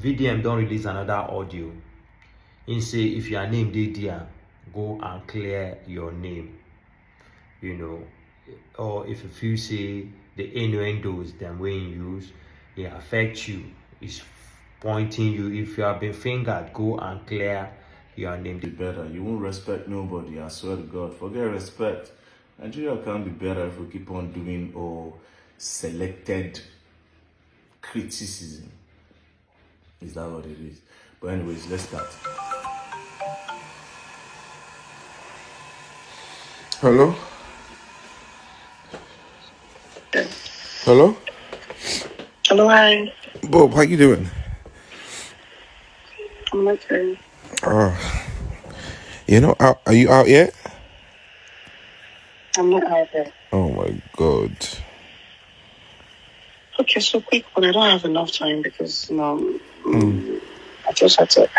VDM don't release another audio. He say if your name dey there, go and clear your name. You know, or if you feel say the innuendos them when you use, it affect you, it's pointing you. If you have been fingered, go and clear your name. Be better. You won't respect nobody. I swear to God. Forget respect. Nigeria can't be better if we keep on doing selected criticism. Is that what it is? But anyways, let's start. Hello? Hello? Hello, hi. Bob, how you doing? I'm okay. You know, are you out yet? I'm not out there. Oh my God. Okay, so quick, but I don't have enough time because, I just had to,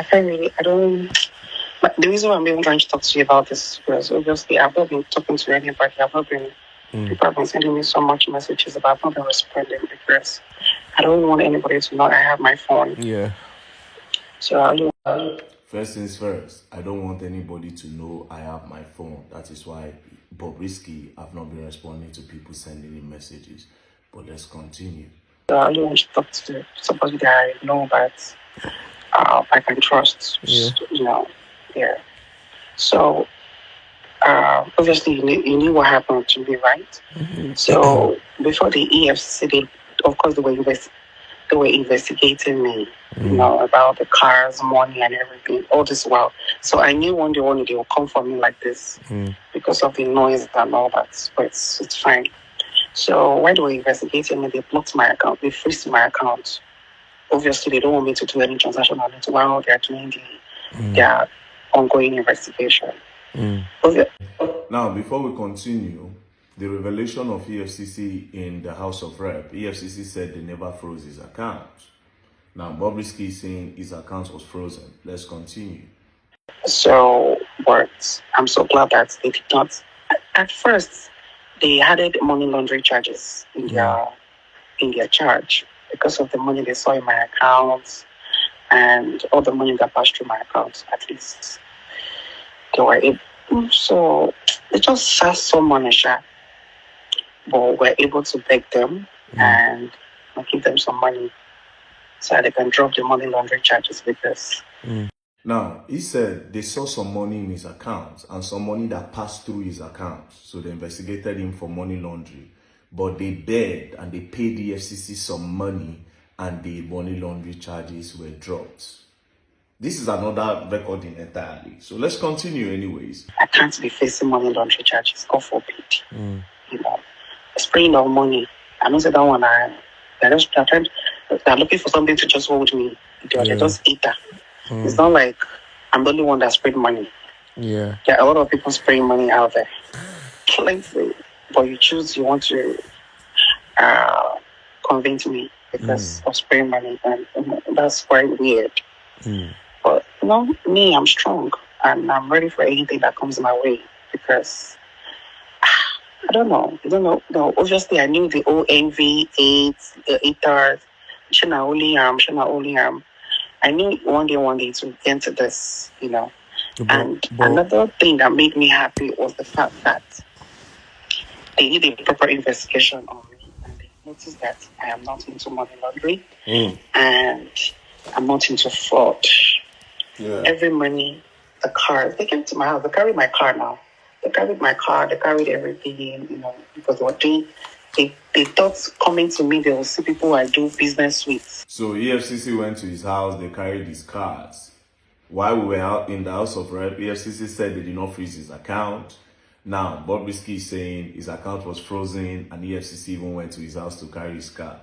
but the reason why I'm even trying to talk to you about this is because obviously I've not been talking to anybody. People have been sending me so much messages about I've not been responding because I don't want anybody to know I have my phone. Yeah. So First things first, I don't want anybody to know I have my phone. That is why Bobrisky have not been responding to people sending me messages. But let's continue. I only want to talk to somebody that I know that I can trust. Yeah. Yeah. So obviously you knew what happened to me, right? Mm-hmm. So before the EFCC, they were investigating me, about the cars, money, and everything. All this while, so I knew one day they will come for me like this because of the noise and all that. But it's fine. So when they were investigating me, they blocked my account. They froze my account. Obviously, they don't want me to do any transaction on it while they're doing their ongoing investigation. Now, before we continue, the revelation of EFCC in the House of Rep, EFCC said they never froze his account. Now, Bobrisky is saying his account was frozen. Let's continue. So, but I'm so glad that they did not. At first, they added money laundering charges in their charge because of the money they saw in my account and all the money that passed through my account. At least they were able. So they just sat some money, but we're able to beg them and give them some money so that they can drop the money laundering charges with us. Now, he said they saw some money in his account and some money that passed through his account. So they investigated him for money laundering. But they begged and they paid the FCC some money and the money laundering charges were dropped. This is another recording entirely. So let's continue anyways. I can't be facing money laundering charges. God forbid. Spraying of money. I don't say that one. They're looking for something to just hold me. They just eat that. It's not like I'm the only one that sprayed money. Yeah. There are a lot of people spraying money out there. Plenty. But you want to convince me because of spraying money. And that's quite weird. But, me, I'm strong. And I'm ready for anything that comes my way. Because, I don't know. No, obviously, I knew the ONV, the ATARs, Shana Oliam. I knew one day to get to this, And another thing that made me happy was the fact that they did a proper investigation on me and they noticed that I am not into money laundering and I'm not into fraud. Yeah. Every money, the car, they came to my house. They carried my car now. They carried my car. They carried everything, because they were doing. They thought coming to me, they will see people I do business with. So EFCC went to his house, they carried his cars. While we were out in the House of Rep, EFCC said they did not freeze his account. Now, Bobrisky is saying his account was frozen and EFCC even went to his house to carry his car.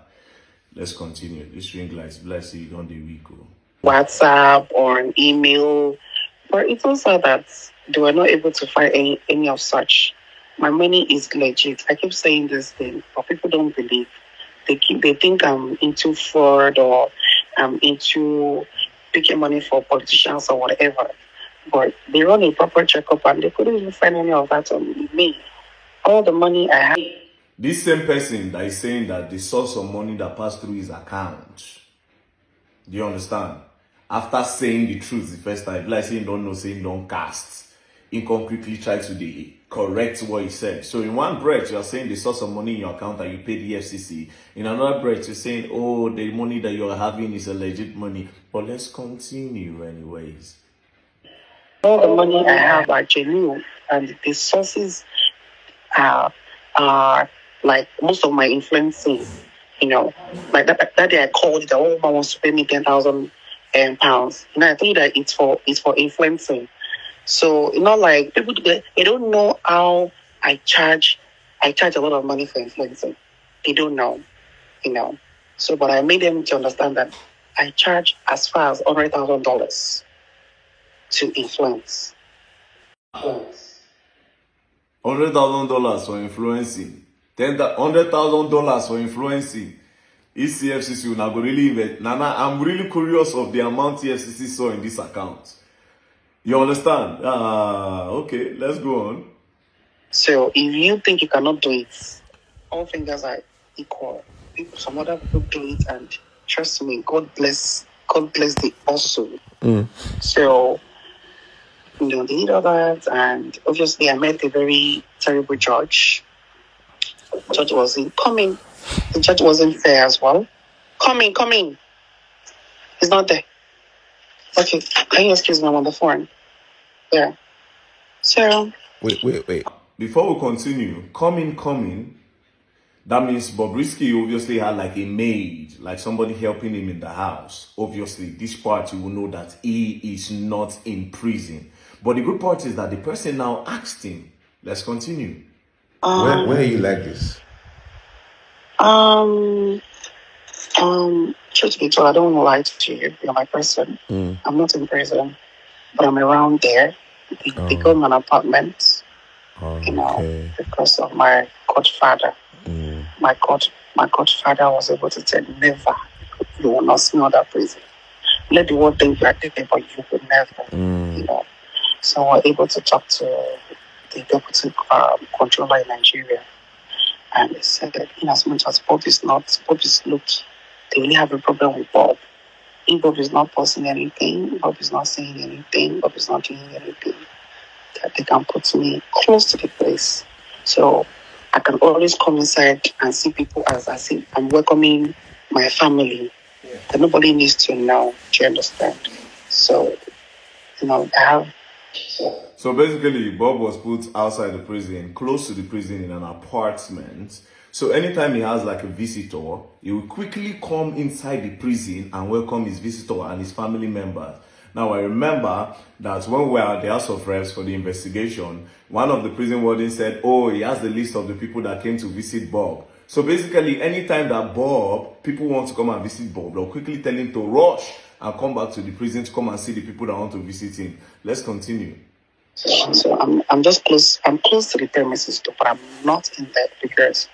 Let's continue. This ring lights, bless you, don't do week. WhatsApp or an email. But it also that they were not able to find any of such. My money is legit. I keep saying this thing, but people don't believe. They think I'm into fraud or I'm into picking money for politicians or whatever. But they run a proper checkup and they couldn't even find any of that on me. All the money I had. This same person that is saying that they saw some money that passed through his account, Do you understand? After saying the truth the first time, like saying don't know, saying don't cast, he quickly try to correct what he said. So in one breath, you are saying they saw some money in your account and you paid the EFCC. In another breath, you're saying, oh, the money that you're having is a legit money. But let's continue anyways. All the money I have are genuine, and the sources are like most of my influencing. Like that day I called the old man wants to pay me 10,000 pounds. I think that it's for influencing. So like people they don't know how I charge a lot of money for influencing. They don't know, So but I made them to understand that I charge as far as $100,000 to influence. $100,000 for influencing. $100,000 for influencing. EFCC will not go really invest. Nana, I'm really curious of the amount EFCC saw in this account. You understand? Okay, let's go on. So if you think you cannot do it, all fingers are equal. Some other people do it, and trust me, God bless the also. So they did all that, and obviously I met a very terrible judge. The judge wasn't coming. The judge wasn't fair as well. Coming. He's not there. Okay, can you excuse me? I'm on the phone. Yeah. So. Wait. Before we continue, coming. That means Bobrisky obviously had like a maid, like somebody helping him in the house. Obviously, this part you will know that he is not in prison. But the good part is that the person now asked him. Let's continue. Where are you like this? Truth be told, I don't want to lie to you. You're my person. I'm not in prison, but I'm around there. They got me an apartment, because of my godfather. My godfather was able to tell never, you will not see another prison. Let the world think you are dead, but you will never. So we're able to talk to the deputy controller in Nigeria. And they said that in as much as Bob is looked, they really have a problem with Bob. If Bob is not posting anything, Bob is not saying anything, Bob is not doing anything, that they can put me close to the place. So I can always come inside and see people as I see I'm welcoming my family. That nobody needs to know. Do you understand? So, I have. So basically, Bob was put outside the prison, close to the prison in an apartment. So anytime he has like a visitor, he will quickly come inside the prison and welcome his visitor and his family members. Now, I remember that when we were at the House of Reps for the investigation, one of the prison wardens said, oh, he has the list of the people that came to visit Bob. So basically, anytime that people want to come and visit Bob, they'll quickly tell him to rush and come back to the prison to come and see the people that want to visit him. Let's continue. So I'm just close. I'm close to the premises too, but I'm not in there because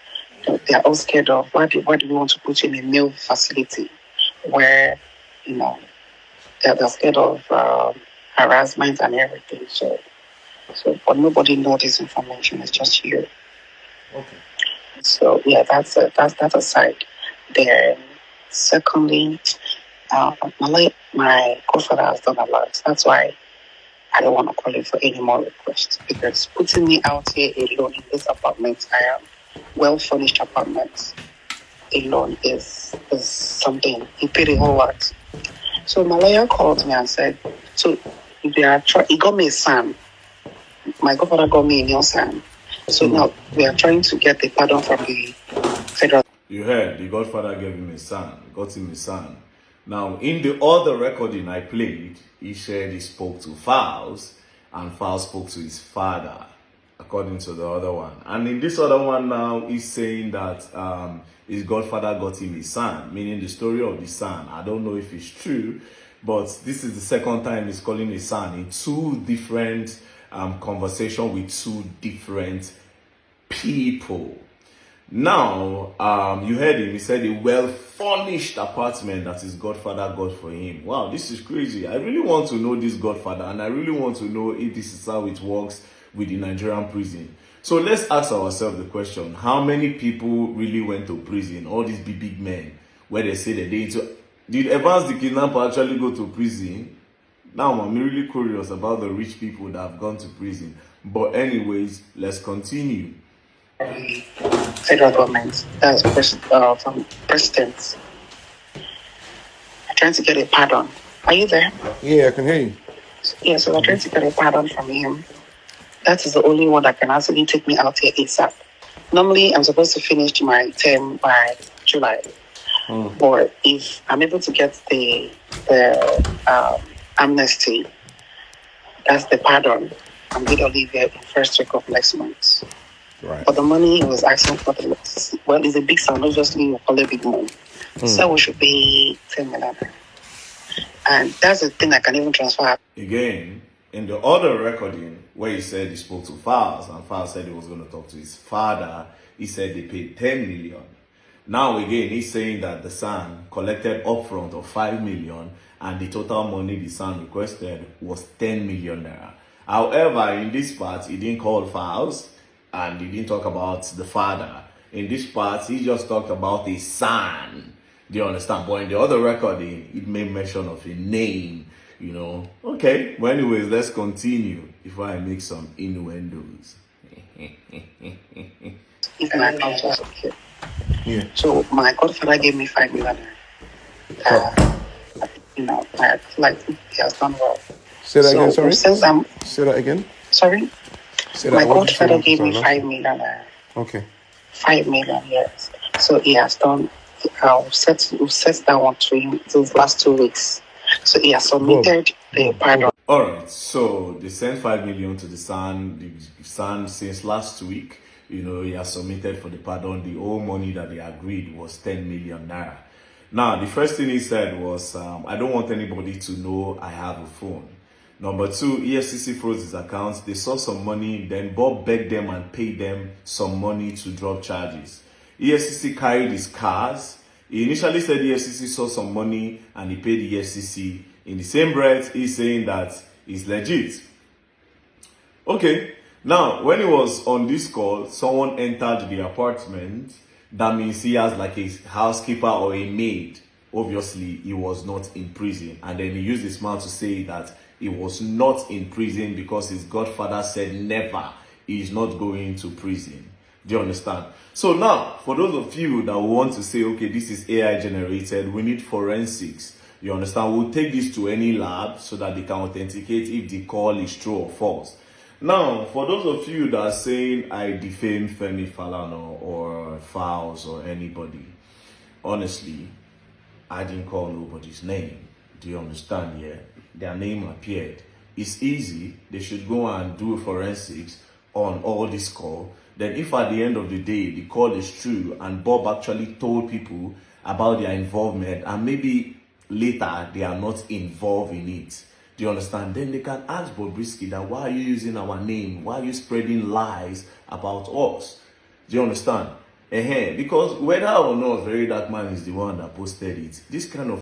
they are all scared of why do we want to put you in a new facility where they're scared of harassment and everything. So but nobody knows this information. It's just you. Okay. So yeah, that's aside. Then secondly, my godfather has done a lot. That's why I don't want to call him for any more requests, because putting me out here alone in this apartment, I am well-furnished apartment alone is something. He paid a whole lot. So my lawyer called me and said, so he got me a son. My godfather got me a new son. So now we are trying to get the pardon from the federal. You heard, the godfather gave him a son, got him a son. Now, in the other recording I played, he said he spoke to Fowles, and Fowles spoke to his father, according to the other one. And in this other one now, he's saying that his godfather got him a son, meaning the story of the son. I don't know if it's true, but this is the second time he's calling his son in two different conversations with two different people. Now, you heard him. He said a well-furnished apartment that his godfather got for him. Wow, this is crazy. I really want to know this godfather, and I really want to know if this is how it works with the Nigerian prison. So let's ask ourselves the question: how many people really went to prison? All these big men, where they say that they Did Evans the kidnapper actually go to prison? Now I'm really curious about the rich people that have gone to prison. But anyways, let's continue. Federal government, that's from presidents, trying to get a pardon. Are you there? Yeah, I can hear you. Yeah, so we're trying to get a pardon from him. That is the only one that can actually take me out here ASAP. Normally, I'm supposed to finish my term by July. But if I'm able to get the amnesty, that's the pardon, I'm going to leave here in first week of next month. Right. But the money he was asking for, it's a big sum, obviously you call it big money. So we should pay 10 million. And that's the thing I can even transfer. Again, in the other recording where he said he spoke to Files and Files said he was going to talk to his father, he said they paid 10 million. Now again, he's saying that the son collected upfront of 5 million and the total money the son requested was 10 million naira. However, in this part, he didn't call Files and he didn't talk about the father. In this part, he just talked about his son. Do you understand? But in the other recording, it made mention of a name, you know. Okay, well anyways, let's continue before I make some innuendos. Even I can't just okay. Yeah. So my godfather gave me 5 million. You know, like he has done well. Say that again, sorry? Since Say that again. Sorry? Say My that. What did you say? godfather gave me Sorry, 5 million. Okay. 5 million, yes. So he has done, we've set that one to him these last 2 weeks. So he has submitted the pardon. Alright, so they sent 5 million to the son. The son since last week, you know, he has submitted for the pardon. The whole money that they agreed was 10 million naira. Now, the first thing he said was, I don't want anybody to know I have a phone. Number 2, EFCC froze his accounts. They saw some money, then Bob begged them and paid them some money to drop charges. EFCC carried his cars. He initially said EFCC saw some money and he paid EFCC. In the same breath, he's saying that it's legit. Okay, now, when he was on this call, someone entered the apartment. That means he has like a housekeeper or a maid. Obviously, he was not in prison. And then he used his mouth to say that he was not in prison because his godfather said never. He is not going to prison. Do you understand? So now, for those of you that want to say, okay, this is AI generated, we need forensics. You understand? We'll take this to any lab so that they can authenticate if the call is true or false. Now, for those of you that are saying I defame Femi Falana or Files or anybody, honestly, I didn't call nobody's name. Do you understand? Yeah, their name appeared. It's easy. They should go and do forensics on all this call. Then if at the end of the day, the call is true and Bob actually told people about their involvement and maybe later they are not involved in it, do you understand? Then they can ask Bobrisky that why are you using our name? Why are you spreading lies about us? Do you understand? Because whether or not Very Dark Man is the one that posted it, this kind of